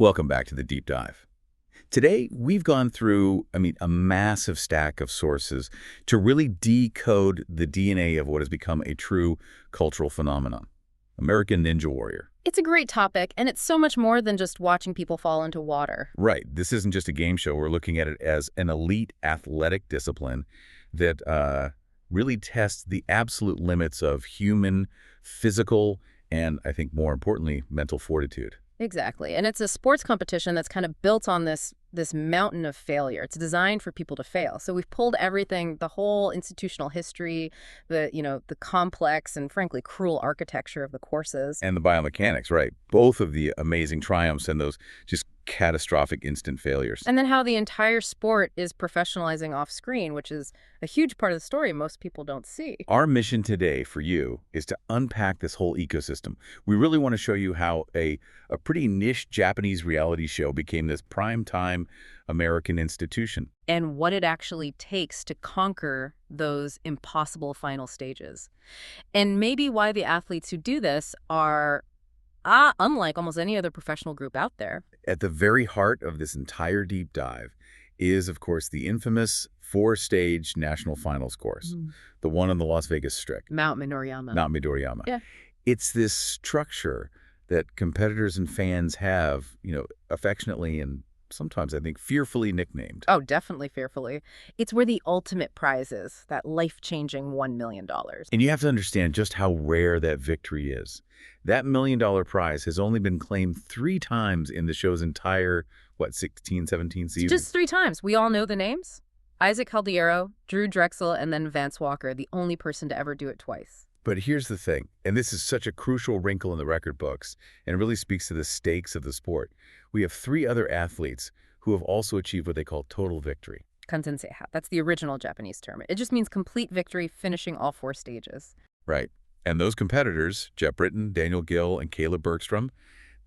Welcome back to the deep dive. Today, we've gone through, a massive stack of sources to really decode the DNA of what has become a true cultural phenomenon. American Ninja Warrior. It's a great topic, and it's so much more than just watching people fall into water. Right. This isn't just a game show. We're looking at it as an elite athletic discipline that really tests the absolute limits of human, physical, and I think more importantly, mental fortitude. Exactly. And it's a sports competition that's kind of built on this mountain of failure. It's designed for people to fail. So we've pulled everything, the whole institutional history, the complex and frankly cruel architecture of the courses. And the biomechanics, right. Both of the amazing triumphs and those just catastrophic instant failures. And then how the entire sport is professionalizing off screen, which is a huge part of the story most people don't see. Our mission today for you is to unpack this whole ecosystem. We really want to show you how a pretty niche Japanese reality show became this prime-time American institution. And what it actually takes to conquer those impossible final stages. And maybe why the athletes who do this are unlike almost any other professional group out there. At the very heart of this entire deep dive is, of course, the infamous four-stage national finals course, the one on the Las Vegas Strip. Mount Midoriyama. Mount Midoriyama. Yeah. It's this structure that competitors and fans have, affectionately and sometimes, I think, fearfully nicknamed. Oh, definitely fearfully. It's where the ultimate prize is, that life-changing $1 million. And you have to understand just how rare that victory is. That $1 million prize has only been claimed 3 times in the show's entire, 16, 17 seasons? Just 3 times. We all know the names. Isaac Caldiero, Drew Drexel, and then Vance Walker, the only person to ever do it twice. But here's the thing, and this is such a crucial wrinkle in the record books, and it really speaks to the stakes of the sport. We have 3 other athletes who have also achieved what they call total victory. Kansenseiha. That's the original Japanese term. It just means complete victory, finishing all 4 stages. Right. And those competitors, Jeff Britton, Daniel Gill, and Caleb Bergstrom,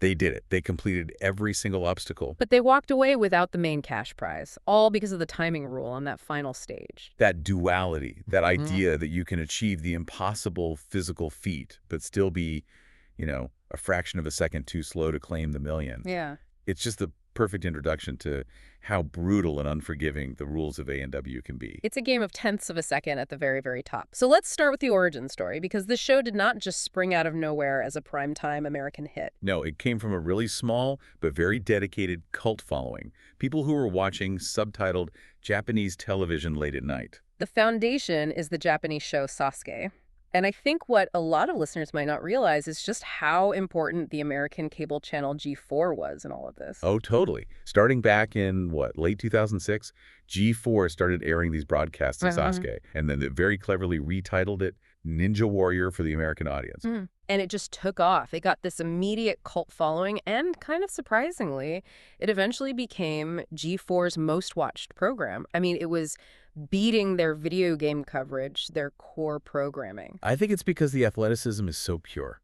they did it. They completed every single obstacle. But they walked away without the main cash prize, all because of the timing rule on that final stage. That duality, that idea that you can achieve the impossible physical feat, but still be, a fraction of a second too slow to claim the million. Yeah. It's just the perfect introduction to how brutal and unforgiving the rules of A&W can be. It's a game of tenths of a second at the very, very top. So let's start with the origin story, because this show did not just spring out of nowhere as a primetime American hit. No, it came from a really small but very dedicated cult following. People who were watching subtitled Japanese television late at night. The foundation is the Japanese show Sasuke. And I think what a lot of listeners might not realize is just how important the American cable channel G4 was in all of this. Oh, totally. Starting back in, late 2006, G4 started airing these broadcasts of Sasuke, and then they very cleverly retitled it Ninja Warrior for the American audience. And it just took off. It got this immediate cult following, and kind of surprisingly, it eventually became G4's most watched program. It was beating their video game coverage, their core programming. I think it's because the athleticism is so pure.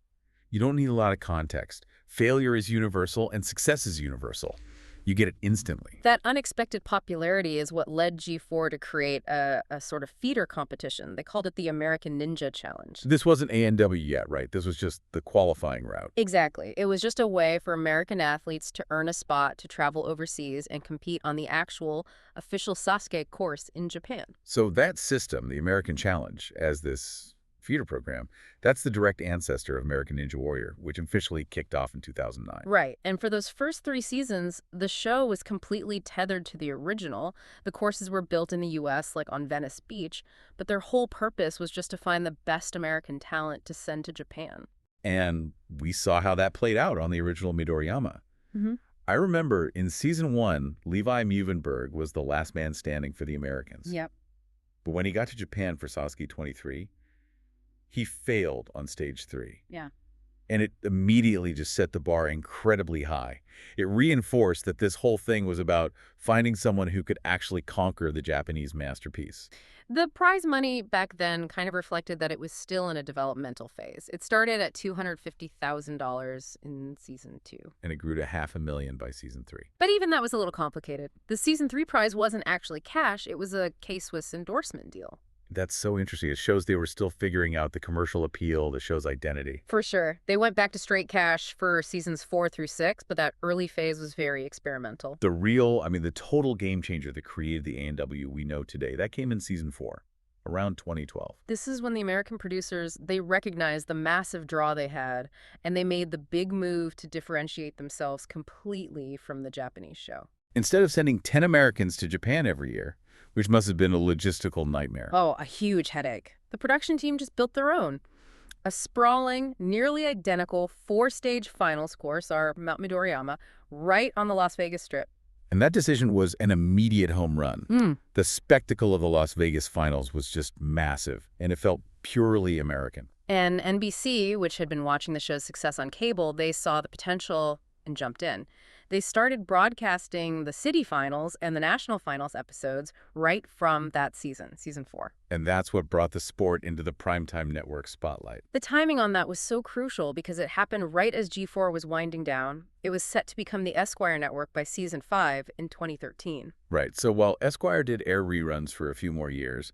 You don't need a lot of context. Failure is universal and success is universal. You get it instantly. That unexpected popularity is what led G4 to create a sort of feeder competition. They called it the American Ninja Challenge. This wasn't A&W yet, right? This was just the qualifying route. Exactly. It was just a way for American athletes to earn a spot to travel overseas and compete on the actual official Sasuke course in Japan. So that system, the American Challenge, as this feeder program, that's the direct ancestor of American Ninja Warrior, which officially kicked off in 2009. Right. And for those first 3 seasons, the show was completely tethered to the original. The courses were built in the U.S., like on Venice Beach, but their whole purpose was just to find the best American talent to send to Japan. And we saw how that played out on the original Midoriyama. I remember in season 1, Levi Muvenberg was the last man standing for the Americans. Yep. But when he got to Japan for Sasuke 23, he failed on stage 3. Yeah. And it immediately just set the bar incredibly high. It reinforced that this whole thing was about finding someone who could actually conquer the Japanese masterpiece. The prize money back then kind of reflected that it was still in a developmental phase. It started at $250,000 in season 2. And it grew to $500,000 by season 3. But even that was a little complicated. The season 3 prize wasn't actually cash. It was a K-Swiss endorsement deal. That's so interesting. It shows they were still figuring out the commercial appeal, the show's identity. For sure. They went back to straight cash for seasons 4 through 6, but that early phase was very experimental. The total game changer that created the A&W we know today, that came in season 4, around 2012. This is when the American producers, they recognized the massive draw they had, and they made the big move to differentiate themselves completely from the Japanese show. Instead of sending 10 Americans to Japan every year, which must have been a logistical nightmare. Oh, a huge headache. The production team just built their own. A sprawling, nearly identical 4-stage finals course, our Mount Midoriyama, right on the Las Vegas Strip. And that decision was an immediate home run. The spectacle of the Las Vegas finals was just massive, and it felt purely American. And NBC, which had been watching the show's success on cable, they saw the potential and jumped in. They started broadcasting the city finals and the national finals episodes right from that season, season 4. And that's what brought the sport into the primetime network spotlight. The timing on that was so crucial because it happened right as G4 was winding down. It was set to become the Esquire network by season 5 in 2013. Right, so while Esquire did air reruns for a few more years,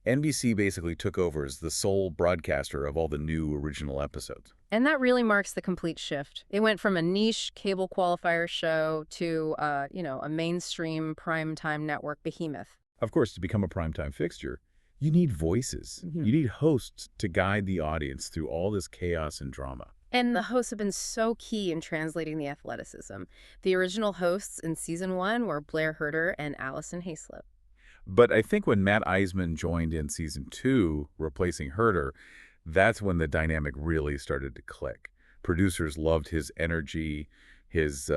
NBC basically took over as the sole broadcaster of all the new original episodes. And that really marks the complete shift. It went from a niche cable qualifier show to, a mainstream primetime network behemoth. Of course, to become a primetime fixture, you need voices. You need hosts to guide the audience through all this chaos and drama. And the hosts have been so key in translating the athleticism. The original hosts in season 1 were Blair Herter and Allison Hayslip. But I think when Matt Eisman joined in season 2, replacing Herter, that's when the dynamic really started to click. Producers loved his energy, his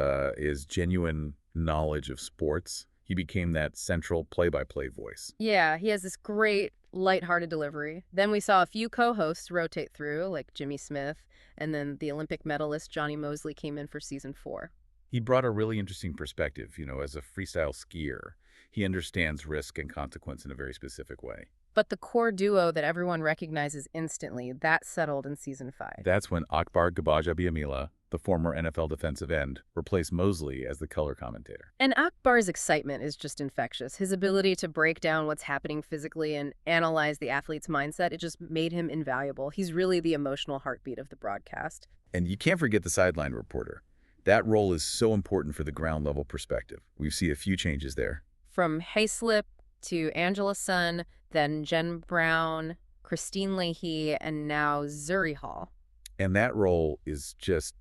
genuine knowledge of sports. He became that central play-by-play voice. Yeah, he has this great, lighthearted delivery. Then we saw a few co-hosts rotate through, like Jimmy Smith, and then the Olympic medalist Johnny Mosley came in for season 4. He brought a really interesting perspective, as a freestyle skier. He understands risk and consequence in a very specific way. But the core duo that everyone recognizes instantly, that settled in season 5. That's when Akbar Gbajabiamila, the former NFL defensive end, replaced Mosley as the color commentator. And Akbar's excitement is just infectious. His ability to break down what's happening physically and analyze the athlete's mindset, it just made him invaluable. He's really the emotional heartbeat of the broadcast. And you can't forget the sideline reporter. That role is so important for the ground-level perspective. We see a few changes there. From Hayslip to Angela Sun, then Jen Brown, Christine Leahy, and now Zuri Hall. And that role is just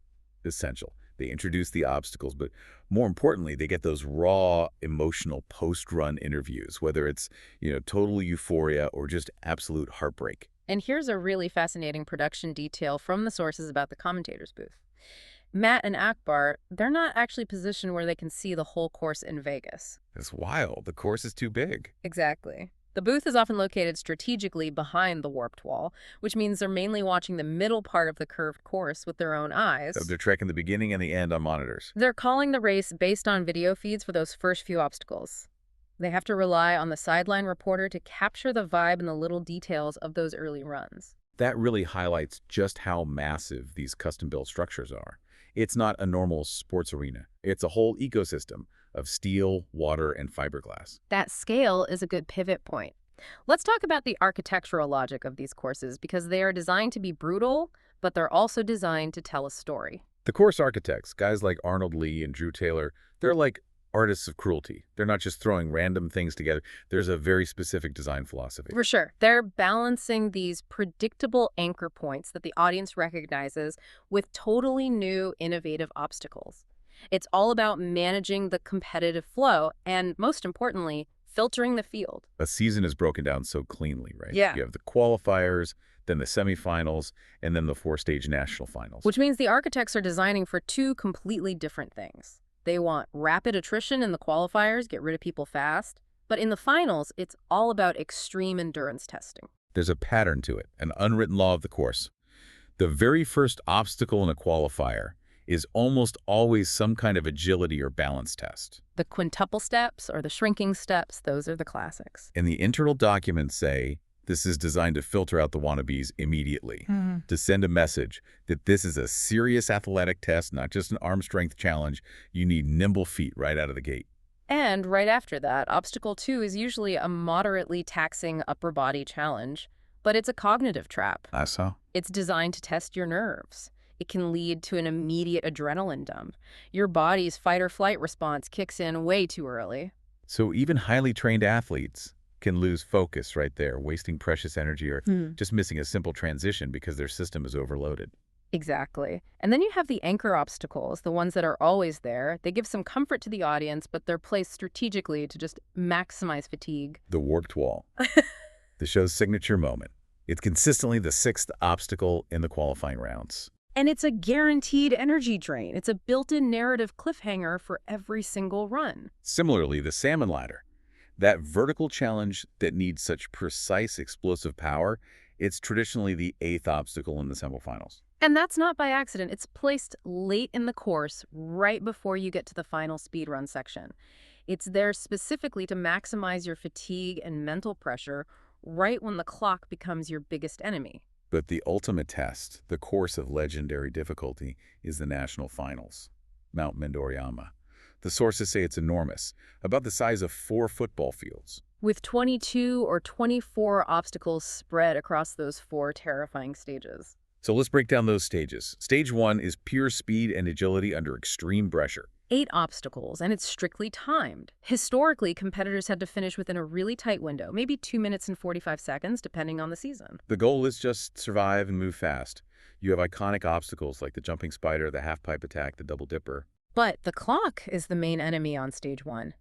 essential. They introduce the obstacles, but more importantly, they get those raw, emotional post-run interviews, whether it's, total euphoria or just absolute heartbreak. And here's a really fascinating production detail from the sources about the commentator's booth. Matt and Akbar, they're not actually positioned where they can see the whole course in Vegas. It's wild. The course is too big. Exactly. The booth is often located strategically behind the warped wall, which means they're mainly watching the middle part of the curved course with their own eyes. So they're tracking the beginning and the end on monitors. They're calling the race based on video feeds for those first few obstacles. They have to rely on the sideline reporter to capture the vibe and the little details of those early runs. That really highlights just how massive these custom-built structures are. It's not a normal sports arena. It's a whole ecosystem of steel, water, and fiberglass. That scale is a good pivot point. Let's talk about the architectural logic of these courses because they are designed to be brutal, but they're also designed to tell a story. The course architects, guys like Arnold Lee and Drew Taylor, they're like artists of cruelty. They're not just throwing random things together. There's a very specific design philosophy. For sure. They're balancing these predictable anchor points that the audience recognizes with totally new, innovative obstacles. It's all about managing the competitive flow and, most importantly, filtering the field. A season is broken down so cleanly, right? Yeah. You have the qualifiers, then the semifinals, and then the 4-stage national finals. Which means the architects are designing for two completely different things. They want rapid attrition in the qualifiers, get rid of people fast. But in the finals, it's all about extreme endurance testing. There's a pattern to it, an unwritten law of the course. The very first obstacle in a qualifier is almost always some kind of agility or balance test. The quintuple steps or the shrinking steps, those are the classics. And the internal documents say this is designed to filter out the wannabes immediately, to send a message that this is a serious athletic test, not just an arm strength challenge. You need nimble feet right out of the gate. And right after that, obstacle 2 is usually a moderately taxing upper body challenge, but it's a cognitive trap. I saw. It's designed to test your nerves. It can lead to an immediate adrenaline dump. Your body's fight or flight response kicks in way too early. So even highly trained athletes can lose focus right there, wasting precious energy or just missing a simple transition because their system is overloaded. Exactly. And then you have the anchor obstacles, the ones that are always there. They give some comfort to the audience, but they're placed strategically to just maximize fatigue. The warped wall, the show's signature moment. It's consistently the sixth obstacle in the qualifying rounds. And it's a guaranteed energy drain. It's a built-in narrative cliffhanger for every single run. Similarly, the salmon ladder, that vertical challenge that needs such precise explosive power, it's traditionally the eighth obstacle in the semifinals. And that's not by accident. It's placed late in the course, right before you get to the final speed run section. It's there specifically to maximize your fatigue and mental pressure right when the clock becomes your biggest enemy. But the ultimate test, the course of legendary difficulty, is the national finals, Mount Midoriyama. The sources say it's enormous, about the size of 4 football fields. With 22 or 24 obstacles spread across those 4 terrifying stages. So let's break down those stages. Stage 1 is pure speed and agility under extreme pressure. 8 obstacles, and it's strictly timed. Historically, competitors had to finish within a really tight window, maybe 2 minutes and 45 seconds, depending on the season. The goal is just survive and move fast. You have iconic obstacles like the jumping spider, the half-pipe attack, the double dipper. But the clock is the main enemy on stage 1.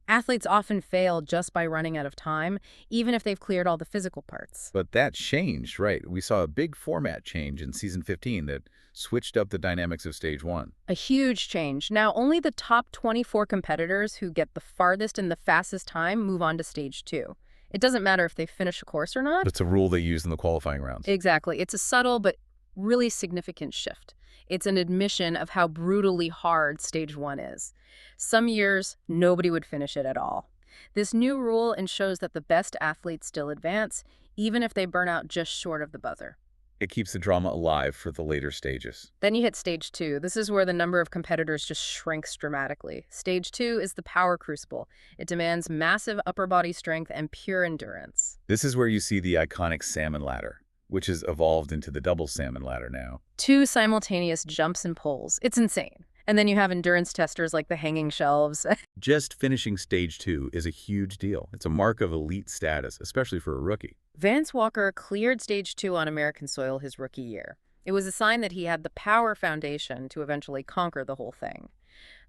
Athletes often fail just by running out of time, even if they've cleared all the physical parts. But that changed, right? We saw a big format change in season 15 that switched up the dynamics of stage 1. A huge change. Now, only the top 24 competitors who get the farthest and the fastest time move on to stage 2. It doesn't matter if they finish a course or not. It's a rule they used in the qualifying rounds. Exactly. It's a subtle but really significant shift. It's an admission of how brutally hard stage 1 is. Some years, nobody would finish it at all. This new rule ensures that the best athletes still advance, even if they burn out just short of the buzzer. It keeps the drama alive for the later stages. Then you hit stage 2. This is where the number of competitors just shrinks dramatically. Stage 2 is the power crucible. It demands massive upper body strength and pure endurance. This is where you see the iconic salmon ladder, which has evolved into the double salmon ladder now. 2 simultaneous jumps and pulls. It's insane. And then you have endurance testers like the hanging shelves. Just finishing stage 2 is a huge deal. It's a mark of elite status, especially for a rookie. Vance Walker cleared stage 2 on American soil his rookie year. It was a sign that he had the power foundation to eventually conquer the whole thing.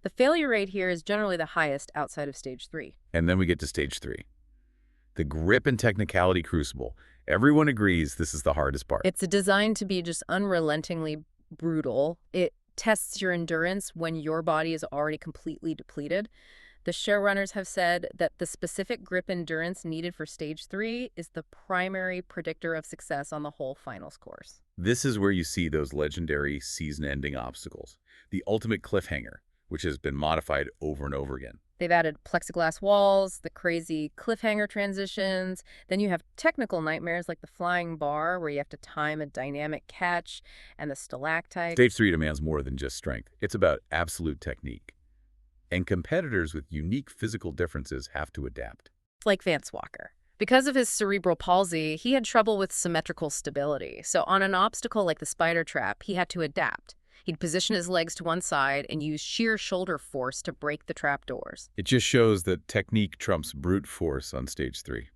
The failure rate here is generally the highest outside of stage 3. And then we get to stage 3. The grip and technicality crucible. Everyone agrees this is the hardest part. It's designed to be just unrelentingly brutal. It tests your endurance when your body is already completely depleted. The showrunners have said that the specific grip endurance needed for stage 3 is the primary predictor of success on the whole finals course. This is where you see those legendary season-ending obstacles, the ultimate cliffhanger, which has been modified over and over again. They've added plexiglass walls, the crazy cliffhanger transitions. Then you have technical nightmares like the flying bar, where you have to time a dynamic catch, and the stalactite. Stage 3 demands more than just strength. It's about absolute technique. And competitors with unique physical differences have to adapt. Like Vance Walker. Because of his cerebral palsy, he had trouble with symmetrical stability. So on an obstacle like the spider trap, he had to adapt. He'd position his legs to one side and use sheer shoulder force to break the trap doors. It just shows that technique trumps brute force on stage 3.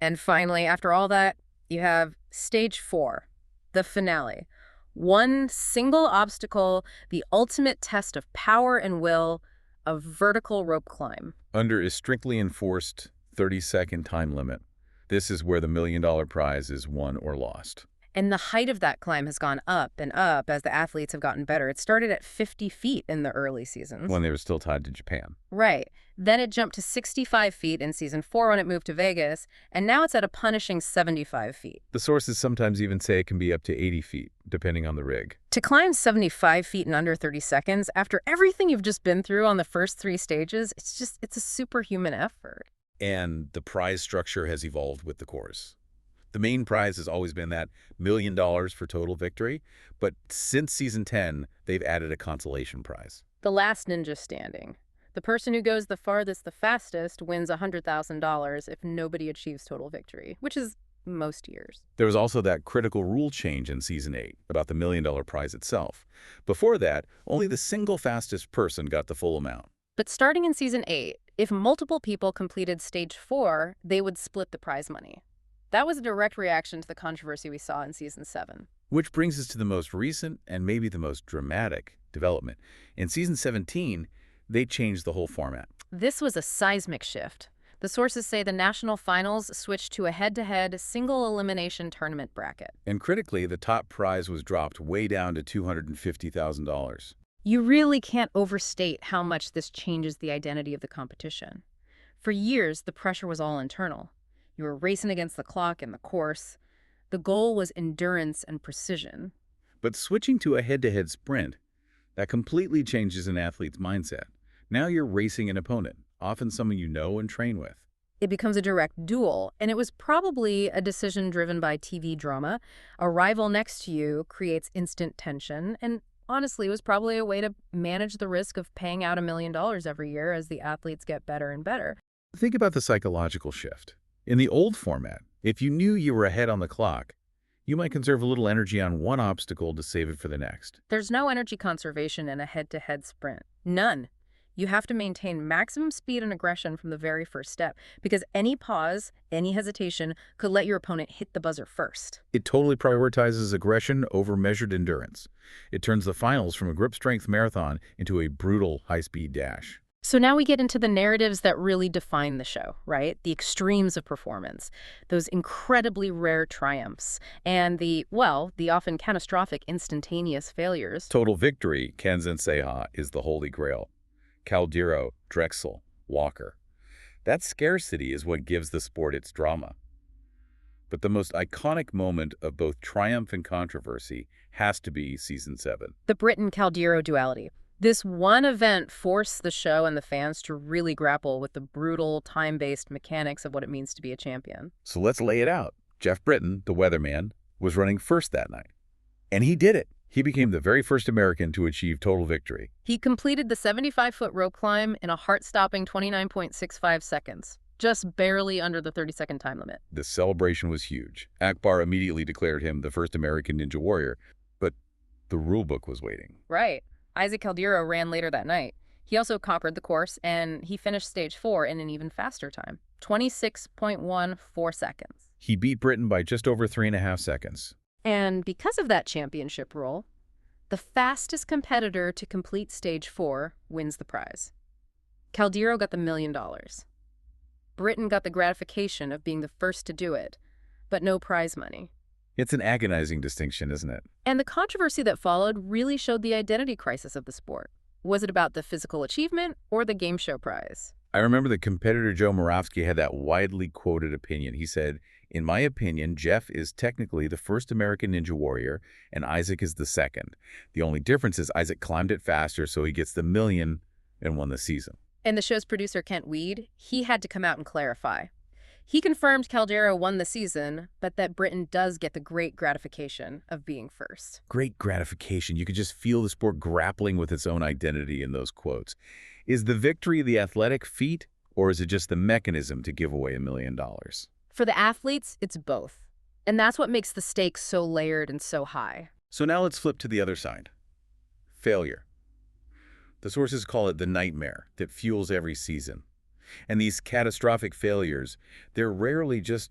And finally, after all that, you have stage 4, the finale. One single obstacle, the ultimate test of power and will, a vertical rope climb. Under a strictly enforced 30-second time limit, this is where the $1 million prize is won or lost. And the height of that climb has gone up and up as the athletes have gotten better. It started at 50 feet in the early seasons. When they were still tied to Japan. Right. Then it jumped to 65 feet in season 4 when it moved to Vegas, and now it's at a punishing 75 feet. The sources sometimes even say it can be up to 80 feet, depending on the rig. To climb 75 feet in under 30 seconds, after everything you've just been through on the first 3 stages, it's a superhuman effort. And the prize structure has evolved with the course. The main prize has always been that $1 million for total victory, but since season 10, they've added a consolation prize. The last ninja standing. The person who goes the farthest the fastest wins $100,000 if nobody achieves total victory, which is most years. There was also that critical rule change in Season 8 about the $1 million prize itself. Before that, only the single fastest person got the full amount. But starting in Season 8, if multiple people completed Stage 4, they would split the prize money. That was a direct reaction to the controversy we saw in Season 7. Which brings us to the most recent and maybe the most dramatic development. In Season 17, they changed the whole format. This was a seismic shift. The sources say the national finals switched to a head-to-head single-elimination tournament bracket. And critically, the top prize was dropped way down to $250,000. You really can't overstate how much this changes the identity of the competition. For years, the pressure was all internal. You were racing against the clock in the course. The goal was endurance and precision. But switching to a head-to-head sprint, that completely changes an athlete's mindset. Now you're racing an opponent, often someone you know and train with. It becomes a direct duel, and it was probably a decision driven by TV drama. A rival next to you creates instant tension, and honestly, it was probably a way to manage the risk of paying out $1 million every year as the athletes get better and better. Think about the psychological shift. In the old format, if you knew you were ahead on the clock, you might conserve a little energy on one obstacle to save it for the next. There's no energy conservation in a head-to-head sprint. None. You have to maintain maximum speed and aggression from the very first step, because any pause, any hesitation could let your opponent hit the buzzer first. It totally prioritizes aggression over measured endurance. It turns the finals from a grip-strength marathon into a brutal high-speed dash. So now we get into the narratives that really define the show, right? The extremes of performance, those incredibly rare triumphs, and the often catastrophic instantaneous failures. Total victory, Kenzan Seha, is the holy grail. Caldero, Drexel, Walker. That scarcity is what gives the sport its drama. But the most iconic moment of both triumph and controversy has to be Season 7. The Britain-Caldero duality. This one event forced the show and the fans to really grapple with the brutal, time-based mechanics of what it means to be a champion. So let's lay it out. Jeff Britton, the weatherman, was running first that night. And he did it. He became the very first American to achieve total victory. He completed the 75-foot rope climb in a heart-stopping 29.65 seconds, just barely under the 30-second time limit. The celebration was huge. Akbar immediately declared him the first American ninja warrior, but the rulebook was waiting. Right. Isaac Caldero ran later that night. He also conquered the course, and he finished Stage 4 in an even faster time, 26.14 seconds. He beat Britain by just over 3.5 seconds. And because of that championship rule, the fastest competitor to complete Stage 4 wins the prize. Caldero got the $1 million. Britain got the gratification of being the first to do it, but no prize money. It's an agonizing distinction, isn't it? And the controversy that followed really showed the identity crisis of the sport. Was it about the physical achievement or the game show prize? I remember the competitor Joe Moravsky had that widely quoted opinion. He said, "In my opinion, Jeff is technically the first American ninja warrior, and Isaac is the second. The only difference is Isaac climbed it faster, so he gets the $1 million and won the season." And the show's producer, Kent Weed, he had to come out and clarify. He confirmed Caldero won the season, but that Britain does get the great gratification of being first. Great gratification. You could just feel the sport grappling with its own identity in those quotes. Is the victory the athletic feat, or is it just the mechanism to give away $1 million? For the athletes, it's both. And that's what makes the stakes so layered and so high. So now let's flip to the other side. Failure. The sources call it the nightmare that fuels every season. And these catastrophic failures, they're rarely just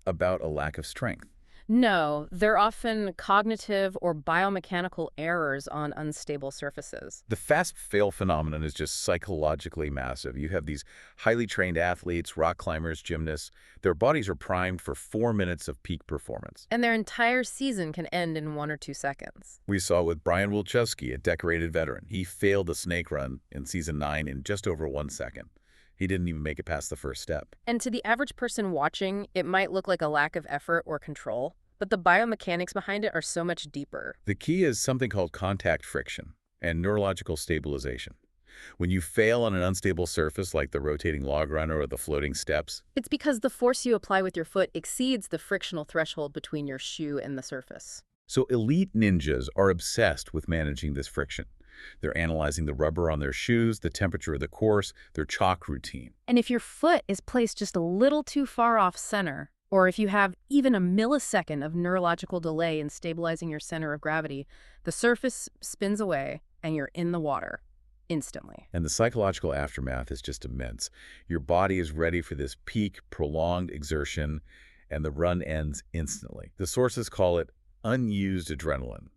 about a lack of strength. No, they're often cognitive or biomechanical errors on unstable surfaces. The fast fail phenomenon is just psychologically massive. You have these highly trained athletes, rock climbers, gymnasts. Their bodies are primed for 4 minutes of peak performance. And their entire season can end in 1 or 2 seconds. We saw with Brian Wilczewski, a decorated veteran. He failed the snake run in Season 9 in just over 1 second. He didn't even make it past the first step. And to the average person watching, it might look like a lack of effort or control, but the biomechanics behind it are so much deeper. The key is something called contact friction and neurological stabilization. When you fail on an unstable surface like the rotating log runner or the floating steps, It's because the force you apply with your foot exceeds the frictional threshold between your shoe and the surface. so elite ninjas are obsessed with managing this friction. They're analyzing the rubber on their shoes, the temperature of the course, their chalk routine. And if your foot is placed just a little too far off center, or if you have even a millisecond of neurological delay in stabilizing your center of gravity, the surface spins away and you're in the water instantly. And the psychological aftermath is just immense. Your body is ready for this peak, prolonged exertion, and the run ends instantly. The sources call it unused adrenaline.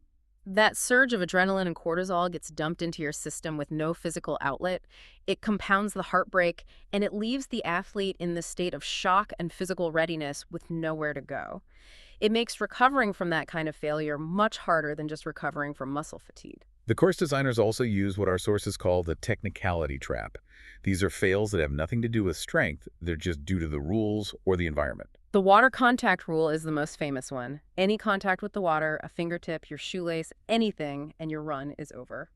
That surge of adrenaline and cortisol gets dumped into your system with no physical outlet. It compounds the heartbreak, and it leaves the athlete in this state of shock and physical readiness with nowhere to go. It makes recovering from that kind of failure much harder than just recovering from muscle fatigue. The course designers also use what our sources call the technicality trap. These are fails that have nothing to do with strength. They're just due to the rules or the environment. The water contact rule is the most famous one. Any contact with the water, a fingertip, your shoelace, anything, and your run is over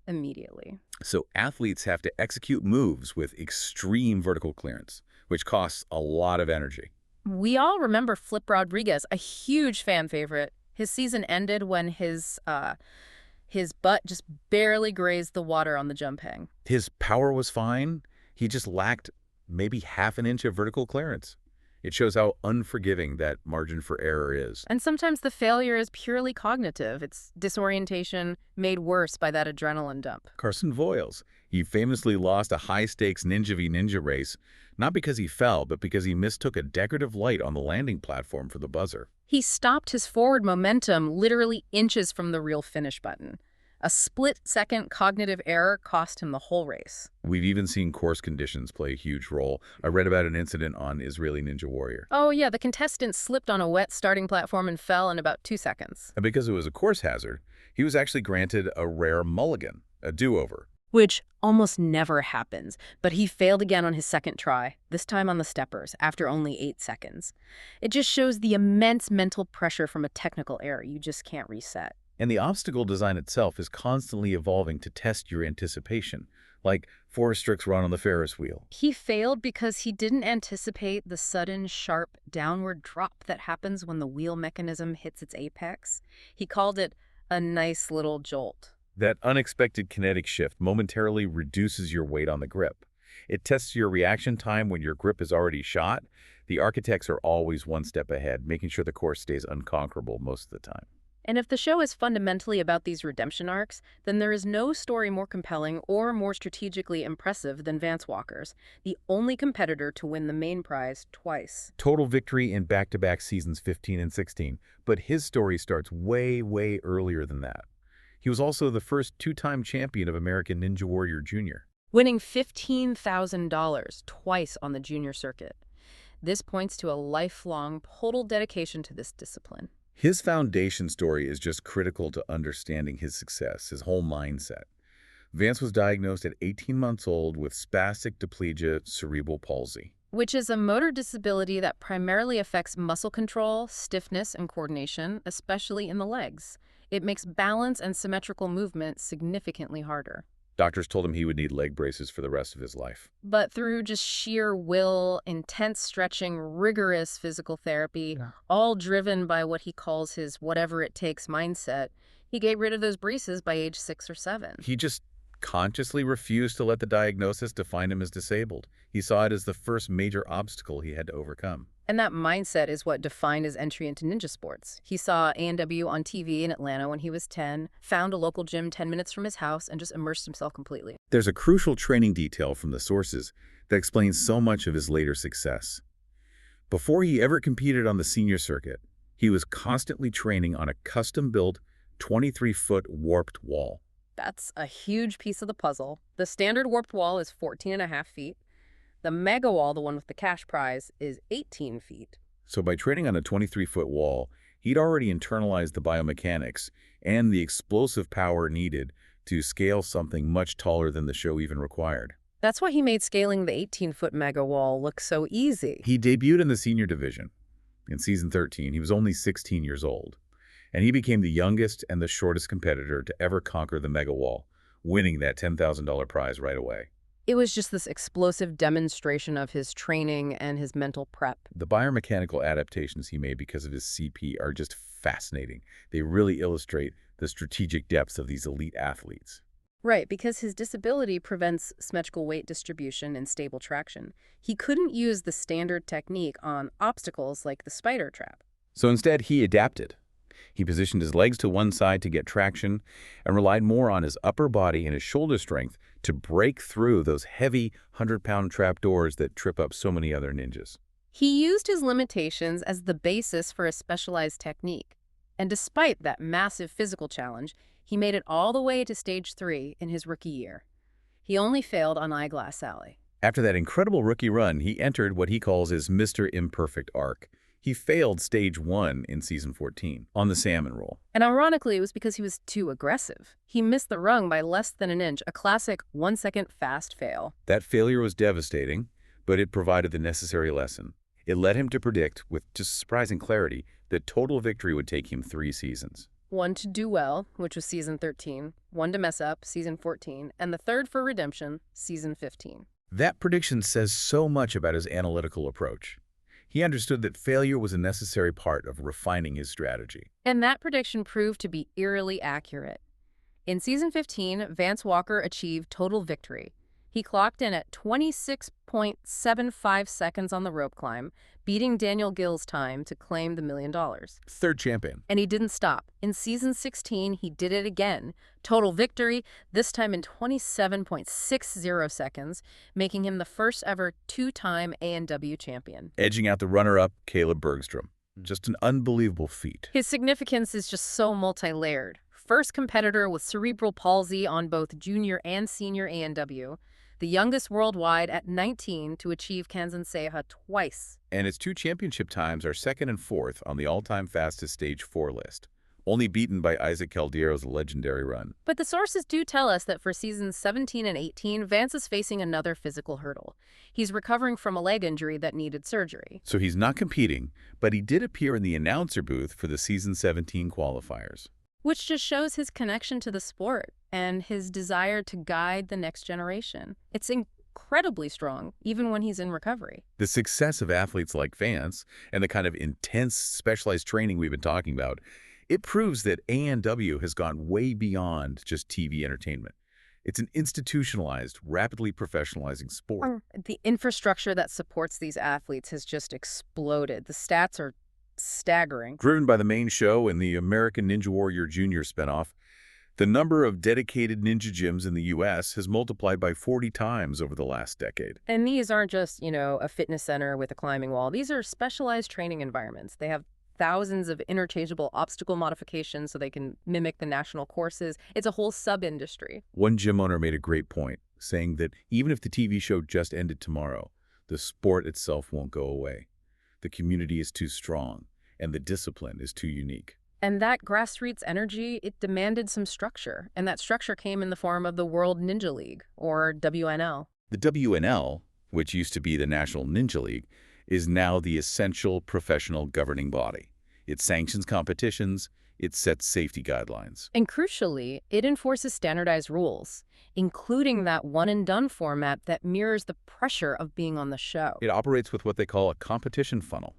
immediately. So athletes have to execute moves with extreme vertical clearance, which costs a lot of energy. We all remember Flip Rodriguez, a huge fan favorite. His season ended when his butt just barely grazed the water on the jump hang. His power was fine. He just lacked maybe half an inch of vertical clearance. It shows how unforgiving that margin for error is. And sometimes the failure is purely cognitive. It's disorientation made worse by that adrenaline dump. Carson Voiles, he famously lost a high-stakes Ninja v Ninja race, not because he fell, but because he mistook a decorative light on the landing platform for the buzzer. He stopped his forward momentum literally inches from the real finish button. A split-second cognitive error cost him the whole race. We've even seen course conditions play a huge role. I read about an incident on Israeli Ninja Warrior. Oh yeah, the contestant slipped on a wet starting platform and fell in about 2 seconds. And because it was a course hazard, he was actually granted a rare mulligan, a do-over. Which almost never happens, but he failed again on his second try, this time on the steppers, after only 8 seconds. It just shows the immense mental pressure from a technical error you just can't reset. And the obstacle design itself is constantly evolving to test your anticipation, like Forrest Strick's run on the Ferris wheel. He failed because he didn't anticipate the sudden, sharp, downward drop that happens when the wheel mechanism hits its apex. He called it a nice little jolt. That unexpected kinetic shift momentarily reduces your weight on the grip. It tests your reaction time when your grip is already shot. The architects are always one step ahead, making sure the course stays unconquerable most of the time. And if the show is fundamentally about these redemption arcs, then there is no story more compelling or more strategically impressive than Vance Walker's, the only competitor to win the main prize twice. Total victory in back-to-back seasons 15 and 16, but his story starts way, way earlier than that. He was also the first two-time champion of American Ninja Warrior Jr., winning $15,000 twice on the junior circuit. This points to a lifelong, total dedication to this discipline. His foundation story is just critical to understanding his success, his whole mindset. Vance was diagnosed at 18 months old with spastic diplegia cerebral palsy, which is a motor disability that primarily affects muscle control, stiffness, and coordination, especially in the legs. It makes balance and symmetrical movement significantly harder. Doctors told him he would need leg braces for the rest of his life. But through just sheer will, intense stretching, rigorous physical therapy, all driven by what he calls his whatever-it-takes mindset, he got rid of those braces by age 6 or 7. He just consciously refused to let the diagnosis define him as disabled. He saw it as the first major obstacle he had to overcome. And that mindset is what defined his entry into ninja sports. He saw A&W on TV in Atlanta when he was 10, found a local gym 10 minutes from his house, and just immersed himself completely. There's a crucial training detail from the sources that explains so much of his later success. Before he ever competed on the senior circuit, he was constantly training on a custom-built 23-foot warped wall. That's a huge piece of the puzzle. The standard warped wall is 14.5 feet. The mega wall, the one with the cash prize, is 18 feet. So by training on a 23-foot wall, he'd already internalized the biomechanics and the explosive power needed to scale something much taller than the show even required. That's why he made scaling the 18-foot mega wall look so easy. He debuted in the senior division. In season 13, he was only 16 years old, and he became the youngest and the shortest competitor to ever conquer the mega wall, winning that $10,000 prize right away. It was just this explosive demonstration of his training and his mental prep. The biomechanical adaptations he made because of his CP are just fascinating. They really illustrate the strategic depths of these elite athletes. Right, because his disability prevents symmetrical weight distribution and stable traction. He couldn't use the standard technique on obstacles like the spider trap. So instead, he adapted. He positioned his legs to one side to get traction and relied more on his upper body and his shoulder strength to break through those heavy 100-pound trapdoors that trip up so many other ninjas. He used his limitations as the basis for a specialized technique. And despite that massive physical challenge, he made it all the way to stage 3 in his rookie year. He only failed on Eyeglass Alley. After that incredible rookie run, he entered what he calls his Mr. Imperfect arc. He failed stage 1 in season 14 on the salmon roll. And ironically, it was because he was too aggressive. He missed the rung by less than an inch, a classic 1-second fast fail. That failure was devastating, but it provided the necessary lesson. It led him to predict, with just surprising clarity, that total victory would take him 3 seasons. One to do well, which was season 13, one to mess up, season 14, and the third for redemption, season 15. That prediction says so much about his analytical approach. He understood that failure was a necessary part of refining his strategy. And that prediction proved to be eerily accurate. In season 15, Vance Walker achieved total victory. He clocked in at 26.75 seconds on the rope climb, beating Daniel Gill's time to claim the $1 million. Third champion. And he didn't stop. In season 16, he did it again. Total victory, this time in 27.60 seconds, making him the first ever 2-time A&W champion. Edging out the runner-up, Caleb Bergstrom. Just an unbelievable feat. His significance is just so multi-layered. First competitor with cerebral palsy on both junior and senior A&W. The youngest worldwide at 19 to achieve Kanzenseha twice. And his 2 championship times are 2nd and 4th on the all-time fastest stage 4 list, only beaten by Isaac Caldiero's legendary run. But the sources do tell us that for seasons 17 and 18, Vance is facing another physical hurdle. He's recovering from a leg injury that needed surgery. So he's not competing, but he did appear in the announcer booth for the season 17 qualifiers. Which just shows his connection to the sport and his desire to guide the next generation. It's incredibly strong, even when he's in recovery. The success of athletes like Vance and the kind of intense specialized training we've been talking about, it proves that A&W has gone way beyond just TV entertainment. It's an institutionalized, rapidly professionalizing sport. The infrastructure that supports these athletes has just exploded. The stats are staggering. Driven by the main show and the American Ninja Warrior Jr. spinoff, the number of dedicated ninja gyms in the U.S. has multiplied by 40 times over the last decade. And these aren't just, a fitness center with a climbing wall. These are specialized training environments. They have thousands of interchangeable obstacle modifications so they can mimic the national courses. It's a whole sub-industry. One gym owner made a great point, saying that even if the TV show just ended tomorrow, the sport itself won't go away. The community is too strong, and the discipline is too unique. And that grassroots energy, it demanded some structure. And that structure came in the form of the World Ninja League, or WNL. The WNL, which used to be the National Ninja League, is now the essential professional governing body. It sanctions competitions, it sets safety guidelines. And crucially, it enforces standardized rules, including that one-and-done format that mirrors the pressure of being on the show. It operates with what they call a competition funnel.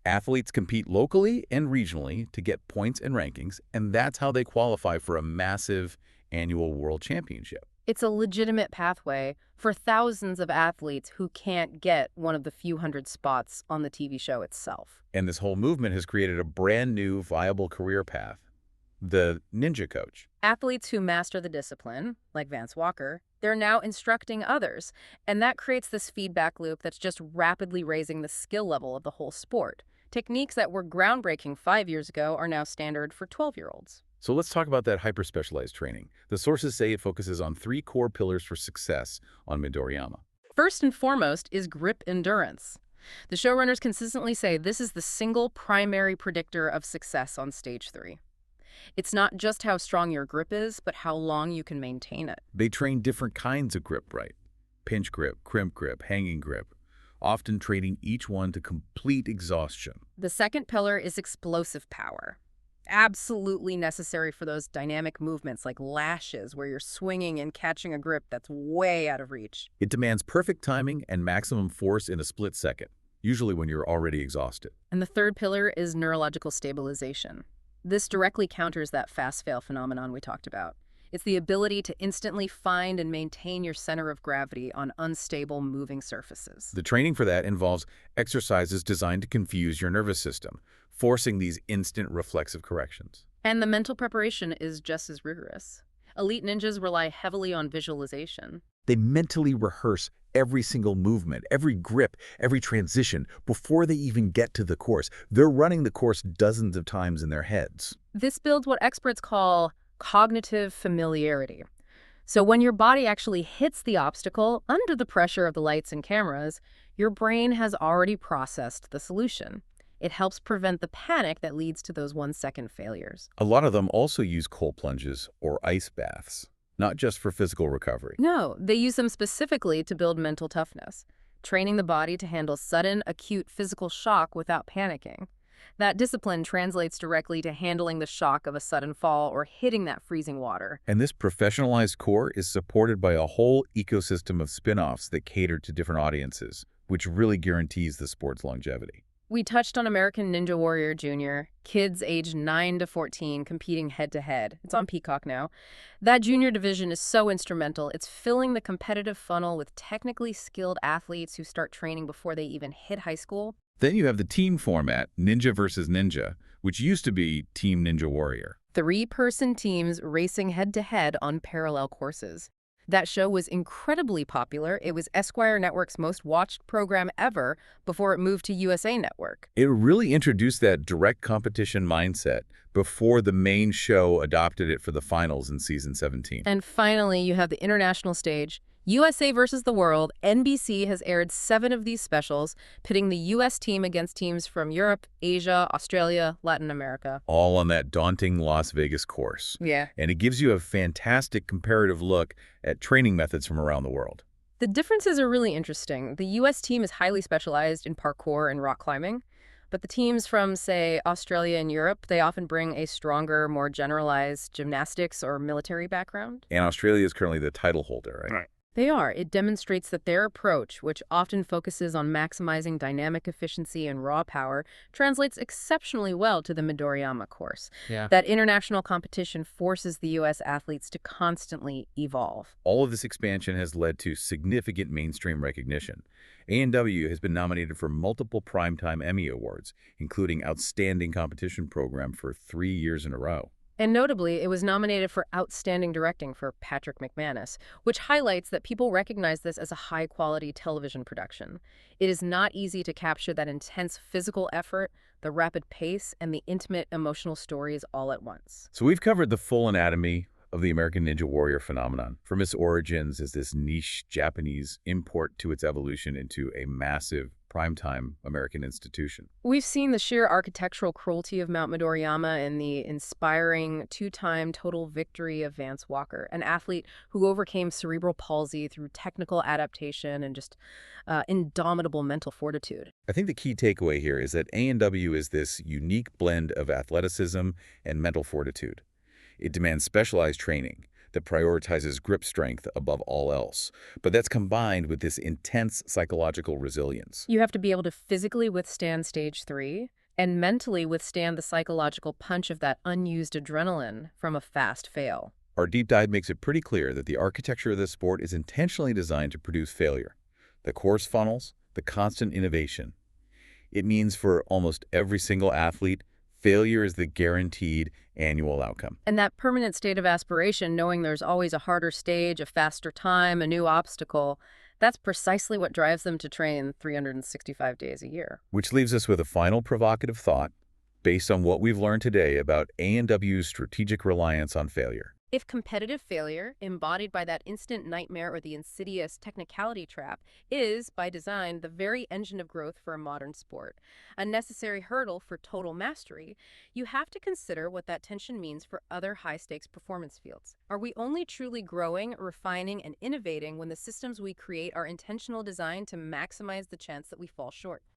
Athletes compete locally and regionally to get points and rankings, and that's how they qualify for a massive annual world championship. It's a legitimate pathway for thousands of athletes who can't get one of the few hundred spots on the TV show itself. And this whole movement has created a brand new, viable career path, the ninja coach. Athletes who master the discipline, like Vance Walker, they're now instructing others, and that creates this feedback loop that's just rapidly raising the skill level of the whole sport. Techniques that were groundbreaking 5 years ago are now standard for 12-year-olds. So let's talk about that hyper-specialized training. The sources say it focuses on 3 core pillars for success on Midoriyama. First and foremost is grip endurance. The showrunners consistently say this is the single primary predictor of success on stage 3. It's not just how strong your grip is, but how long you can maintain it. They train different kinds of grip, right? Pinch grip, crimp grip, hanging grip, often training each one to complete exhaustion. The second pillar is explosive power. Absolutely necessary for those dynamic movements like lashes, where you're swinging and catching a grip that's way out of reach. It demands perfect timing and maximum force in a split second, usually when you're already exhausted. And the third pillar is neurological stabilization. This directly counters that fast-fail phenomenon we talked about. It's the ability to instantly find and maintain your center of gravity on unstable, moving surfaces. The training for that involves exercises designed to confuse your nervous system, forcing these instant reflexive corrections. And the mental preparation is just as rigorous. Elite ninjas rely heavily on visualization. They mentally rehearse every single movement, every grip, every transition before they even get to the course. They're running the course dozens of times in their heads. This builds what experts call cognitive familiarity. So when your body actually hits the obstacle under the pressure of the lights and cameras, your brain has already processed the solution. It helps prevent the panic that leads to those 1-second failures. A lot of them also use cold plunges or ice baths, not just for physical recovery. No, they use them specifically to build mental toughness, training the body to handle sudden, acute physical shock without panicking. That discipline translates directly to handling the shock of a sudden fall or hitting that freezing water. And this professionalized core is supported by a whole ecosystem of spin-offs that cater to different audiences, which really guarantees the sport's longevity. We touched on American Ninja Warrior Junior, kids aged 9 to 14 competing head-to-head. It's on Peacock now. That junior division is so instrumental. It's filling the competitive funnel with technically skilled athletes who start training before they even hit high school. Then you have the team format, Ninja versus Ninja, which used to be Team Ninja Warrior. 3-person teams racing head-to-head on parallel courses. That show was incredibly popular. It was Esquire Network's most watched program ever before it moved to USA Network. It really introduced that direct competition mindset before the main show adopted it for the finals in season 17. And finally, you have the international stage. USA versus the World. NBC has aired 7 of these specials, pitting the U.S. team against teams from Europe, Asia, Australia, Latin America. All on that daunting Las Vegas course. Yeah. And it gives you a fantastic comparative look at training methods from around the world. The differences are really interesting. The U.S. team is highly specialized in parkour and rock climbing, but the teams from, say, Australia and Europe, they often bring a stronger, more generalized gymnastics or military background. And Australia is currently the title holder, right? They are. It demonstrates that their approach, which often focuses on maximizing dynamic efficiency and raw power, translates exceptionally well to the Midoriyama course. Yeah. That international competition forces the U.S. athletes to constantly evolve. All of this expansion has led to significant mainstream recognition. A&W has been nominated for multiple Primetime Emmy Awards, including Outstanding Competition Program for 3 years in a row. And notably, it was nominated for Outstanding Directing for Patrick McManus, which highlights that people recognize this as a high-quality television production. It is not easy to capture that intense physical effort, the rapid pace, and the intimate emotional stories all at once. So we've covered the full anatomy of the American Ninja Warrior phenomenon, from its origins as this niche Japanese import to its evolution into a massive primetime American institution. We've seen the sheer architectural cruelty of Mount Midoriyama and the inspiring 2-time total victory of Vance Walker, an athlete who overcame cerebral palsy through technical adaptation and just indomitable mental fortitude. I think the key takeaway here is that A&W is this unique blend of athleticism and mental fortitude. It demands specialized training that prioritizes grip strength above all else, but that's combined with this intense psychological resilience. You have to be able to physically withstand stage 3 and mentally withstand the psychological punch of that unused adrenaline from a fast fail. Our deep dive makes it pretty clear that the architecture of this sport is intentionally designed to produce failure. The course funnels, the constant innovation. It means for almost every single athlete, failure is the guaranteed annual outcome. And that permanent state of aspiration, knowing there's always a harder stage, a faster time, a new obstacle, that's precisely what drives them to train 365 days a year. Which leaves us with a final provocative thought based on what we've learned today about A&W's strategic reliance on failure. If competitive failure, embodied by that instant nightmare or the insidious technicality trap, is, by design, the very engine of growth for a modern sport, a necessary hurdle for total mastery, you have to consider what that tension means for other high-stakes performance fields. Are we only truly growing, refining, and innovating when the systems we create are intentional designed to maximize the chance that we fall short?